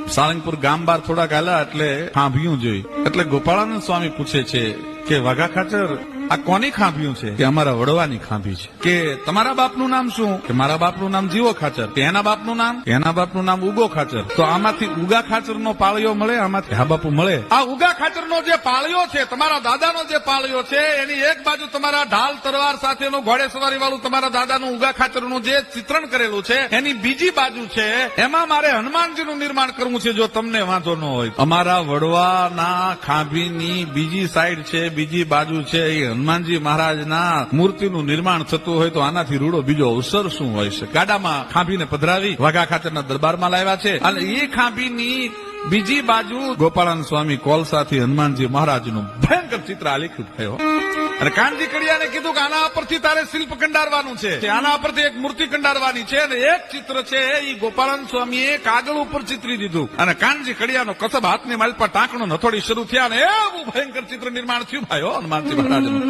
સાળંગપુર ગામ બાર થોડાક હાલ્યા એટલે ખાંભિયું જોઈ એટલે ગોપાળાનંદ સ્વામી પૂછે છે કે વાઘા ખાચર આ કોની ખાંભિયું છે? કે અમારા વડવાની ખાંભી છે. કે તમારા બાપનું નામ શું? કે મારા બાપનું નામ જીવો ખાચર. કે એના બાપનું નામ? એના બાપનું નામ ઉગો ખાચર. તો આમાંથી ઉગા ખાચર નો પાળિયો મળે? આમાંથી હા બાપુ મળે. આ ઉગા ખાચર નો જે પાળિયો છે, તમારા દાદાનો જે પાળિયો છે, એની એક બાજુ તમારા ઢાલ તલવાર સાથેનું ઘોડેસવારી વાળું તમારા દાદાનું ઉગા ખાચરનું જે ચિત્રણ કરેલું છે, એની બીજી બાજુ છે એમાં મારે હનુમાનજીનું નિર્માણ કરવું છે, જો તમને વાંધો ન હોય. અમારા વડવાના ખાંભીની બીજી સાઈડ છે, બીજી બાજુ છે, એ હનુમાનજી મહારાજના મૂર્તિનું નિર્માણ થતું હોય તો આનાથી રૂડો બીજો અવસર શું હોય છે? ગાડામાં ખાંભીને પધરાવી વાઘા ખાચરના દરબારમાં લાવ્યા છે અને એ ખાંભીની બીજી બાજુ ગોપાળાનંદ સ્વામી કોલસાથી હનુમાનજી મહારાજનું ભયંકર ચિત્ર આલેખ્યું થયો. અને કાનજી કડિયાને કીધું કે આના પરથી તારે શિલ્પ કંડારવાનું છે, આના પરથી એક મૂર્તિ કંડારવાની છે. અને એક ચિત્ર છે એ ગોપાળાનંદ સ્વામીએ કાગળ ઉપર ચિતરી દીધું અને કાનજી કડિયાનો કસબ હાથની માલ પર ટાંકણો હથોડી શરૂ થયા અને એવું ભયંકર ચિત્ર નિર્માણ થયું ભાઈઓ હનુમાનજી મહારાજનું.